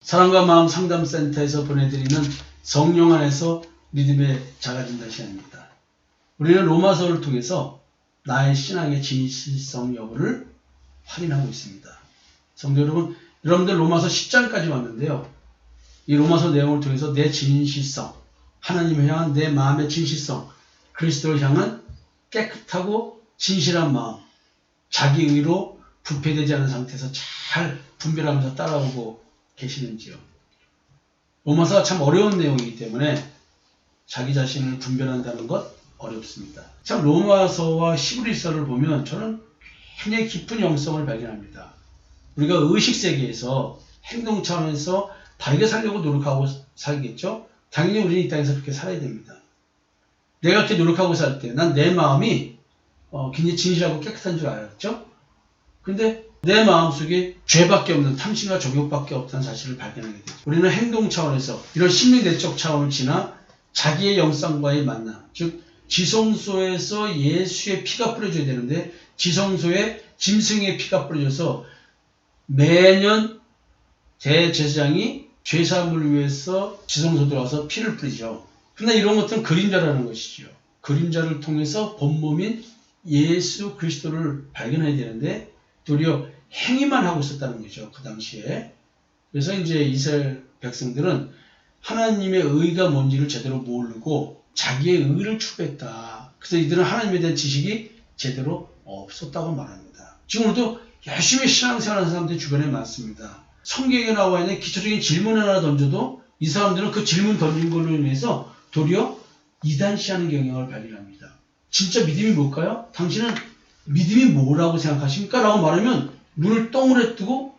사랑과 마음 상담센터에서 보내드리는 성령 안에서 믿음의 작아진다 시간입니다. 우리는 로마서를 통해서 나의 신앙의 진실성 여부를 확인하고 있습니다. 성도 여러분, 여러분들 로마서 10장까지 왔는데요. 이 로마서 내용을 통해서 내 진실성, 하나님을 향한 내 마음의 진실성, 그리스도를 향한 깨끗하고 진실한 마음, 자기 의로 부패되지 않은 상태에서 잘 분별하면서 따라오고 계시는지요. 로마서가 참 어려운 내용이기 때문에 자기 자신을 분별한다는 것 어렵습니다. 참 로마서와 히브리서를 보면 저는 굉장히 깊은 영성을 발견합니다. 우리가 의식세계에서 행동 차원에서 바르게 살려고 노력하고 살겠죠. 당연히 우리는 이 땅에서 그렇게 살아야 됩니다. 내가 그렇게 노력하고 살 때 난 내 마음이 굉장히 진실하고 깨끗한 줄 알았죠. 근데 내 마음속에 죄밖에 없는 탐심과 정욕밖에 없다는 사실을 발견하게 되죠. 우리는 행동 차원에서 이런 심리내적 차원을 지나 자기의 영성과의 만남, 즉 지성소에서 예수의 피가 뿌려져야 되는데 지성소에 짐승의 피가 뿌려져서 매년 대제사장이 죄사함을 위해서 지성소 들어가서 피를 뿌리죠. 그러나 이런 것들은 그림자라는 것이죠. 그림자를 통해서 본몸인 예수 그리스도를 발견해야 되는데 도리어 행위만 하고 있었다는 거죠. 그 당시에. 그래서 이제 이스라엘 백성들은 하나님의 의가 뭔지를 제대로 모르고 자기의 의를 추구했다. 그래서 이들은 하나님에 대한 지식이 제대로 없었다고 말합니다. 지금도 열심히 신앙생활하는 사람들이 주변에 많습니다. 성경에 나와 있는 기초적인 질문 하나 던져도 이 사람들은 그 질문 던진 걸로 인해서 도리어 이단시하는 경향을 발견합니다. 진짜 믿음이 뭘까요? 당신은 믿음이 뭐라고 생각하십니까? 라고 말하면 눈을 동그랗게 뜨고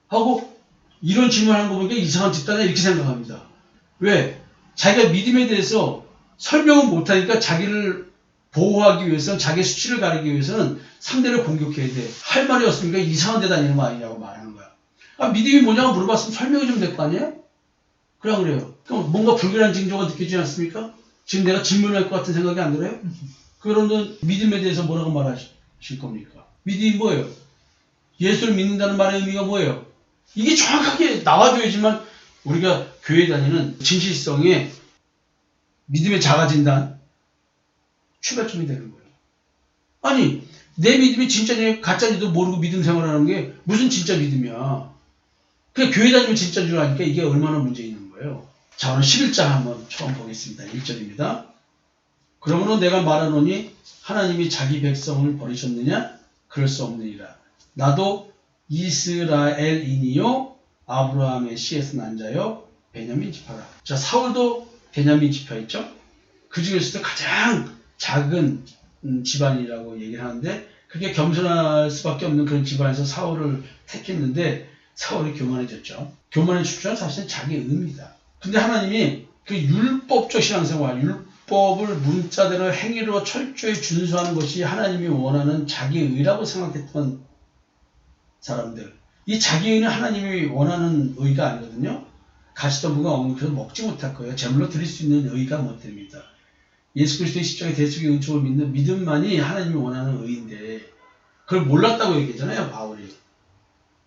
하고 이런 질문하는 거 보니까 이상한 집단이다 이렇게 생각합니다. 왜? 자기가 믿음에 대해서 설명을 못하니까 자기를 보호하기 위해서는 자기 수치를 가리기 위해서는 상대를 공격해야 돼. 할 말이 없으니까 이상한 데 다니는 거 아니냐고 말하는 거야. 믿음이 뭐냐고 물어봤으면 설명이 좀 될 거 아니에요? 그래요. 그럼 뭔가 불길한 징조가 느껴지지 않습니까? 지금 내가 질문할 것 같은 생각이 안 들어요? 그러면 믿음에 대해서 뭐라고 말하실 겁니까? 믿음이 뭐예요? 예수를 믿는다는 말의 의미가 뭐예요? 이게 정확하게 나와줘야지만 우리가 교회 다니는 진실성에 믿음에 작아진다는 출발점이 되는 거예요. 아니, 내 믿음이 진짜냐 가짜인지도 모르고 믿음 생활하는 게 무슨 진짜 믿음이야. 그냥 교회 다니면 진짜인 줄 아니까 이게 얼마나 문제 있는 거예요. 자, 오늘 11장 한번 처음 보겠습니다. 1절입니다. 그러므로 내가 말하노니 하나님이 자기 백성을 버리셨느냐? 그럴 수 없느니라. 나도 이스라엘인이요 아브라함의 씨에서 난 자요 베냐민 지파라. 자, 사울도 베냐민 지파였죠. 그 중에서도 가장 작은 집안이라고 얘기를 하는데 그게 겸손할 수밖에 없는 그런 집안에서 사울을 택했는데 사울이 교만해졌죠. 교만해질 줄 사실은 자기 의입니다. 근데 하나님이 그 율법적 신앙생활, 율법을 문자대로 행위로 철저히 준수하는 것이 하나님이 원하는 자기 의라고 생각했던 사람들. 이 자기 의는 하나님이 원하는 의가 아니거든요. 가시덤불과 엉켜서 먹지 못할 거예요. 제물로 드릴 수 있는 의가 못 됩니다. 예수 그리스도의 십자가의 대속의 은총을 믿는 믿음만이 하나님이 원하는 의인데 그걸 몰랐다고 얘기했잖아요. 바울이.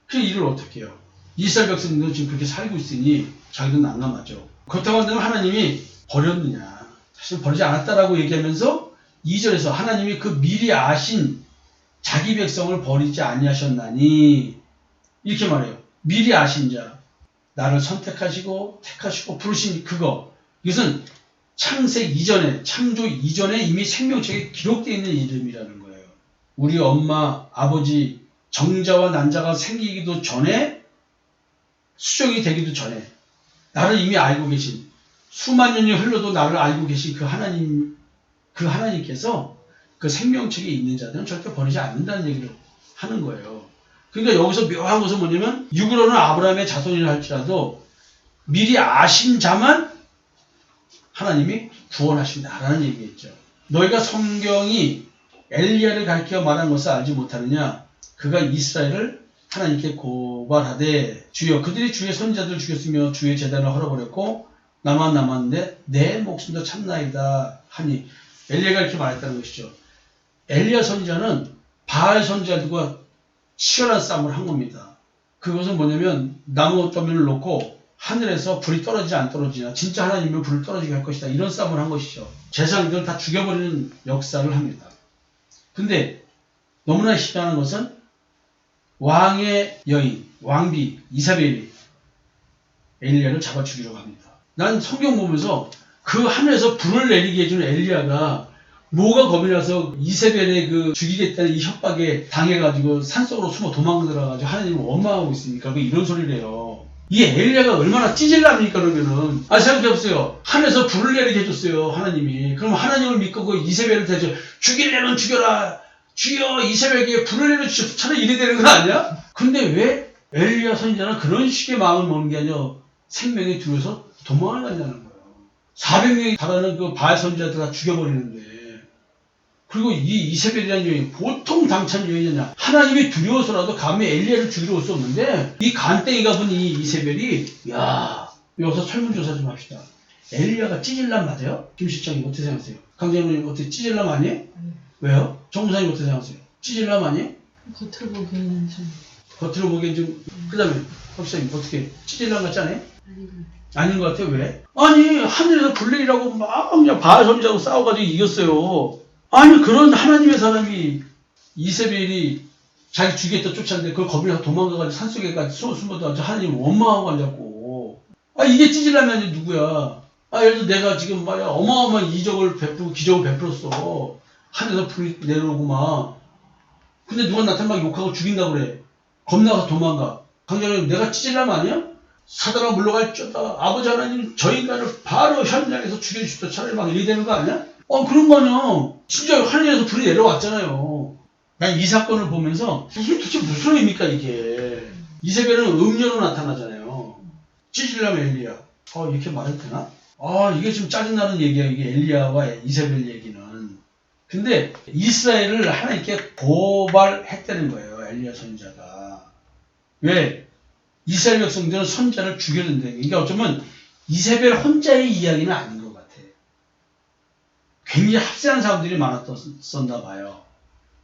그 일을 어떻게 해요? 이스라엘 백성들도 지금 그렇게 살고 있으니 자기도 난감하죠. 그렇다고 한다면 하나님이 버렸느냐? 사실 버리지 않았다라고 얘기하면서 2절에서 하나님이 그 미리 아신 자기 백성을 버리지 아니하셨나니 이렇게 말해요. 미리 아신 자, 나를 선택하시고 택하시고 부르신 그거. 이것은 창세 이전에, 창조 이전에 이미 생명책에 기록되어 있는 이름이라는 거예요. 우리 엄마, 아버지, 정자와 난자가 생기기도 전에, 수정이 되기도 전에 나를 이미 알고 계신, 수만 년이 흘러도 나를 알고 계신 그 하나님께서 그 생명책에 있는 자들은 절대 버리지 않는다는 얘기를 하는 거예요. 그러니까 여기서 묘한 것은 뭐냐면 육으로는 아브라함의 자손이라 할지라도 미리 아신 자만 하나님이 구원하신다라는 얘기겠죠. 너희가 성경이 엘리야를 가리켜 말한 것을 알지 못하느냐? 그가 이스라엘을 하나님께 고발하되 주여 그들이 주의 선지자들을 죽였으며 주의 제단을 헐어버렸고 나만 남았는데 내 목숨도 참나이다 하니 엘리야가 이렇게 말했다는 것이죠. 엘리야 선지자는 바알 선지자들과 치열한 싸움을 한 겁니다. 그것은 뭐냐면 나무 더미를 놓고 하늘에서 불이 떨어지지 안 떨어지냐, 진짜 하나님은 불을 떨어지게 할 것이다, 이런 싸움을 한 것이죠. 제사장들을 다 죽여버리는 역사를 합니다. 근데 너무나 희한한 것은 왕의 여인, 왕비 이사벨이 엘리야를 잡아 죽이려고 합니다. 난 성경 보면서 그 하늘에서 불을 내리게 해주는 엘리야가 뭐가 겁이 나서 이세벨의 그 죽이겠다는 이 협박에 당해가지고 산속으로 숨어 도망들어가지고 하나님을 원망하고 있습니까? 이런 소리를 해요. 이 엘리야가 얼마나 찌질랍니까? 그러면은 생각해보세요. 하늘에서 불을 내리게 해줬어요, 하나님이. 그럼 하나님을 믿고 그 이세벨을 대해서 죽이려면 죽여라, 주여 이세벨에게 불을 내려주셔서 차라리 이래 되는 거 아니야? 근데 왜 엘리야 선지자는 그런 식의 마음을 먹는 게 아니라 생명이 두려워서 도망을 간다는 거예요. 400명이 달하는 그 바알 선지자들 다 죽여버리는데, 그리고 이 이세벨이라는 여인, 보통 당찬 여인이냐, 하나님이 두려워서라도 감히 엘리야를 죽이러 올 수 없는데, 이 간땡이가 본 이 이세벨이, 야, 여기서 설문조사 좀 합시다. 엘리야가 찌질남 맞아요? 김 실장님 어떻게 생각하세요? 강장로님 어떻게 찌질남 아니에요? 왜요? 정부사님 어떻게 생각하세요? 찌질남 아니에요? 겉으로 보기에는 좀. 겉으로 보기엔 좀, 그 다음에 박사님 어떻게 찌질남 같지 않아요? 아닌 것 같아요. 왜? 아니 하늘에서 불내리라고 막 그냥 바알 선지자하고 싸워가지고 이겼어요. 아니 그런 하나님의 사람이 이세벨이 자기 죽이겠다 쫓았는데 그걸 겁이 나서 도망가가지고 산속에까지 숨어들어가지고 하나님을 원망하고 앉았고, 이게 찌질라면 누구야? 예를 들어 내가 지금 말이야 어마어마한 이적을 베푸고 기적을 베풀었어. 하늘에서 불이 내려오고 막. 근데 누가 나타나면 막 욕하고 죽인다고 그래. 겁나서 도망가. 강자님 내가 찌질라면 아니야? 사단아 물러갈지어다. 아버지 하나님 저 인간을 바로 현장에서 죽여주십시오. 차라리 막 이래 되는 거 아니야? 그런 거 아니야. 진짜 하늘에서 불이 내려왔잖아요. 난 이 사건을 보면서 이게 도대체 무슨 의미입니까 이게. 이세벨은 음녀로 나타나잖아요. 찌질라면 엘리야. 이렇게 말해도 되나? 이게 좀 짜증나는 얘기야, 이게 엘리야와 이세벨 얘기는. 근데 이스라엘을 하나님께 고발했다는 거예요, 엘리야 선지자가. 왜? 이스라엘 백성들은 선자를 죽여야 된다는 거예요. 그러니까 어쩌면 이세벨 혼자의 이야기는 아닌 것 같아. 굉장히 합세한 사람들이 많았었나 봐요.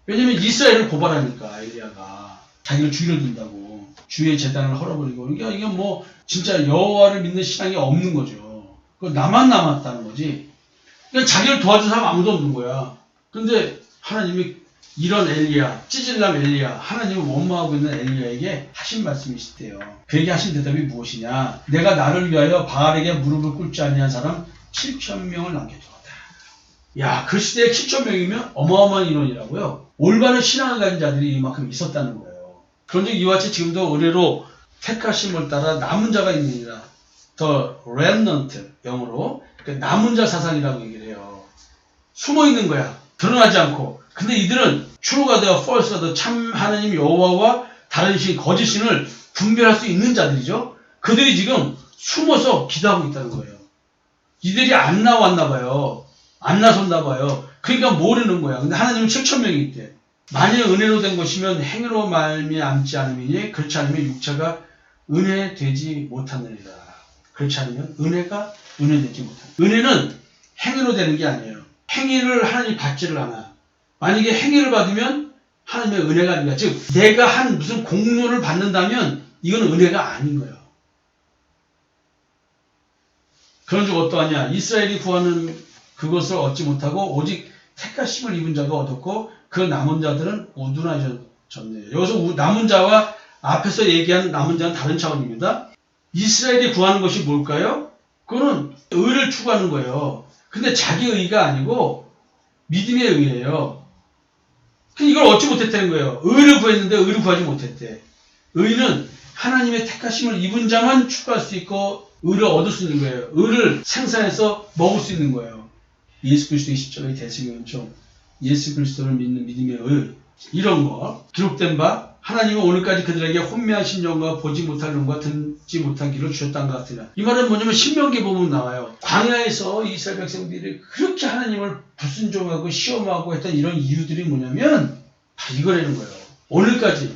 왜냐면 이스라엘을 고발하니까 엘리야가 자기를 죽이려 든다고 주의 제단을 헐어버리고. 그러니까 이게 뭐 진짜 여호와를 믿는 신앙이 없는 거죠. 나만 남았다는 거지. 그러니까 자기를 도와준 사람 아무도 없는 거야. 근데 하나님이 이런 엘리야, 찌질남 엘리야, 하나님을 원망하고 있는 엘리야에게 하신 말씀이 있대요. 그에게 하신 대답이 무엇이냐? 내가 나를 위하여 바알에게 무릎을 꿇지 아니한 사람 7,000명을 남겨두었다. 야, 그 시대에 7,000명이면 어마어마한 인원이라고요. 올바른 신앙을 가진 자들이 이만큼 있었다는 거예요. 그런데 이와 같이 지금도 의례로 택하심을 따라 남은 자가 있느니라. The remnant, 영어로 남은 자 사상이라고 얘기를 해요. 숨어 있는 거야. 드러나지 않고. 근데 이들은 true가 되어 false가 되어 참 하나님 여호와와 다른 신, 거짓 신을 분별할 수 있는 자들이죠. 그들이 지금 숨어서 기도하고 있다는 거예요. 이들이 안 나왔나 봐요. 안 나섰나 봐요. 그러니까 모르는 거야. 근데 하나님은 7,000명이 있대. 만일 은혜로 된 것이면 행위로 말미암지 않으니, 그렇지 않으면 육체가 은혜되지 못하느니라. 그렇지 않으면 은혜가 은혜되지 못한다. 은혜는 행위로 되는 게 아니에요. 행위를 하나님이 받지를 않아. 만약에 행위를 받으면 하나님의 은혜가 아니라, 즉 내가 한 무슨 공로를 받는다면 이건 은혜가 아닌 거예요. 그런즉 어떠하냐? 이스라엘이 구하는 그것을 얻지 못하고 오직 택하심을 입은 자가 얻었고 그 남은 자들은 우둔하셨네요. 여기서 남은 자와 앞에서 얘기한 남은 자는 다른 차원입니다. 이스라엘이 구하는 것이 뭘까요? 그거는 의를 추구하는 거예요. 근데 자기 의가 아니고 믿음의 의예요. 이걸 얻지 못했다는 거예요. 의를 구했는데 의를 구하지 못했대. 의는 하나님의 택하심을 입은 자만 추구할 수 있고 의를 얻을 수 있는 거예요. 의를 생산해서 먹을 수 있는 거예요. 예수 그리스도의 십자가의 대승연총, 예수 그리스도를 믿는 믿음의 의, 이런 거 기록된 바 하나님은 오늘까지 그들에게 혼미하신 영과 보지 못할 눈과 듣지 못한 귀를 주셨다는 것 같으나, 이 말은 뭐냐면 신명기 보면 나와요. 광야에서 이스라엘 백성들이 그렇게 하나님을 불순종하고 시험하고 했던 이런 이유들이 뭐냐면 다 이거라는 거예요. 오늘까지,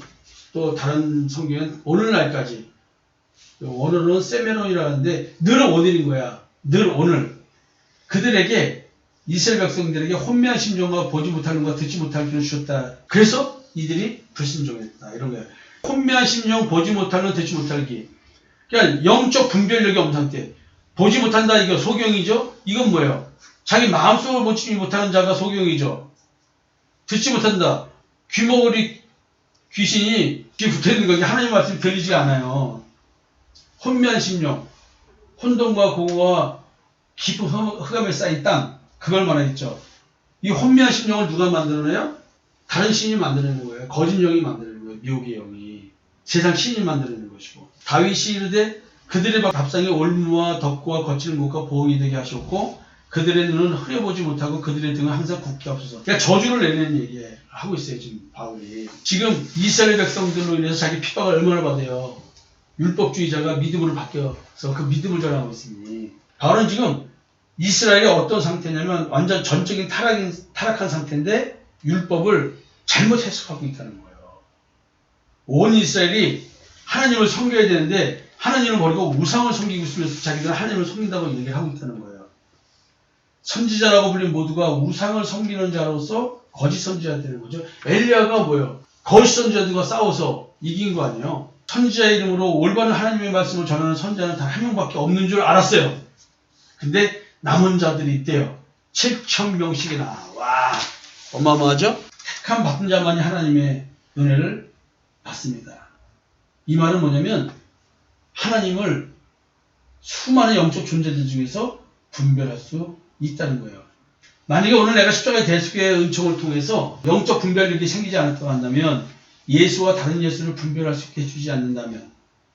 또 다른 성경은 오늘날까지, 오늘은 세메론이라고 하는데 늘 오늘인 거야. 늘 오늘. 그들에게, 이스라엘 백성들에게 혼미한 심정과 보지 못할 눈과 듣지 못할 귀를 주셨다. 그래서 이들이 불순종했다. 이런 거예요. 혼미한 심령, 보지 못하는 듣지 못하기. 그러니까 영적 분별력이 없는 상태. 보지 못한다 이거 소경이죠. 이건 뭐예요? 자기 마음속을 보지 못하는 자가 소경이죠. 듣지 못한다. 귀머거리 귀신이 귀에 붙어있는 거지. 하나님 말씀이 들리지가 않아요. 혼미한 심령, 혼돈과 공허와 깊은 흑암에 쌓인 땅, 그걸 말하겠죠. 이 혼미한 심령을 누가 만들어내요? 다른 신이 만들어내는 거예요. 거짓 영이 만들어내는 거예요. 미혹의 영이. 세상 신이 만들어내는 것이고. 다윗이 이르되 그들의 밥상에 올무와 덕구와 거칠 목과 보응이 되게 하셨고 그들의 눈은 흐려보지 못하고 그들의 등은 항상 굳게 하소서. 그러니까 저주를 내리는 얘기 하고 있어요. 지금 바울이. 지금 이스라엘 백성들로 인해서 자기 핍박을 얼마나 받아요. 율법주의자가 믿음으로 바뀌어서 그 믿음을 전하고 있으니 바울은 지금 이스라엘이 어떤 상태냐면 완전 전적인 타락한 상태인데 율법을 잘못 해석하고 있다는 거예요. 온 이스라엘이 하나님을 섬겨야 되는데 하나님을 버리고 우상을 섬기고 있으면서 자기들은 하나님을 섬긴다고 얘기를 하고 있다는 거예요. 선지자라고 불린 모두가 우상을 섬기는 자로서 거짓 선지자가 되는 거죠. 엘리야가 뭐예요? 거짓 선지자들과 싸워서 이긴 거 아니에요. 선지자 이름으로 올바른 하나님의 말씀을 전하는 선지자는 단 한 명밖에 없는 줄 알았어요. 근데 남은 자들이 있대요. 7,000명씩이나. 와, 어마어마하죠? 택함 받은 자만이 하나님의 은혜를 받습니다. 이 말은 뭐냐면 하나님을 수많은 영적 존재들 중에서 분별할 수 있다는 거예요. 만약에 오늘 내가 십자가의 대속의 은총을 통해서 영적 분별력이 생기지 않았다고 한다면 예수와 다른 예수를 분별할 수 있게 해주지 않는다면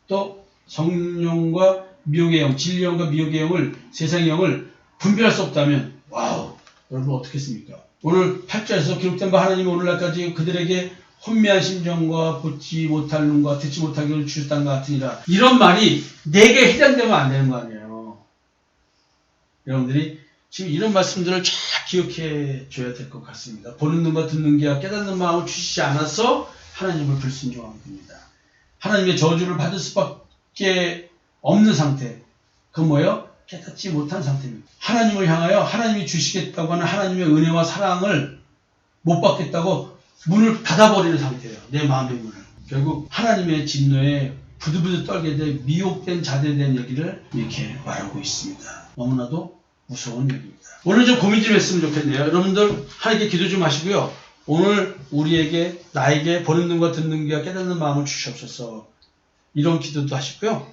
또 성령과 미혹의 영, 진리의 영과 미혹의 영을 세상의 영을 분별할 수 없다면 와우, 여러분 어떻겠습니까? 오늘 8절에서 기록된 바 하나님이 오늘날까지 그들에게 혼미한 심정과 보지 못할 눈과 듣지 못할 귀를 주셨다는 것 같으니라. 이런 말이 내게 해당되면 안 되는 거 아니에요. 여러분들이 지금 이런 말씀들을 잘 기억해 줘야 될 것 같습니다. 보는 눈과 듣는 귀와 깨닫는 마음을 주시지 않아서 하나님을 불순종한 겁니다. 하나님의 저주를 받을 수밖에 없는 상태. 그건 뭐예요? 깨닫지 못한 상태입니다. 하나님을 향하여 하나님이 주시겠다고 하는 하나님의 은혜와 사랑을 못 받겠다고 문을 닫아버리는 상태예요. 내 마음의 문을. 결국 하나님의 진노에 부들부들 떨게 돼 미혹된 자대된 얘기를 이렇게 말하고 있습니다. 너무나도 무서운 얘기입니다. 오늘 좀 고민 좀 했으면 좋겠네요. 여러분들 하나님께 기도 좀 하시고요. 오늘 우리에게 나에게 보는 눈과 듣는 귀와 깨닫는 마음을 주시옵소서. 이런 기도도 하시고요.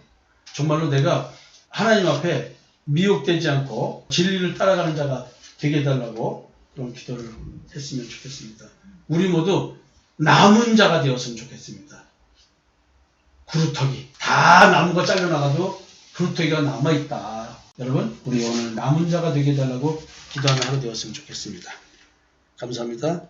정말로 내가 하나님 앞에 미혹되지 않고 진리를 따라가는 자가 되게 해달라고 그런 기도를 했으면 좋겠습니다. 우리 모두 남은 자가 되었으면 좋겠습니다. 구루터기. 다 나무가 잘려나가도 구루터기가 남아있다. 여러분, 우리 오늘 남은 자가 되게 해달라고 기도하는 하루 되었으면 좋겠습니다. 감사합니다.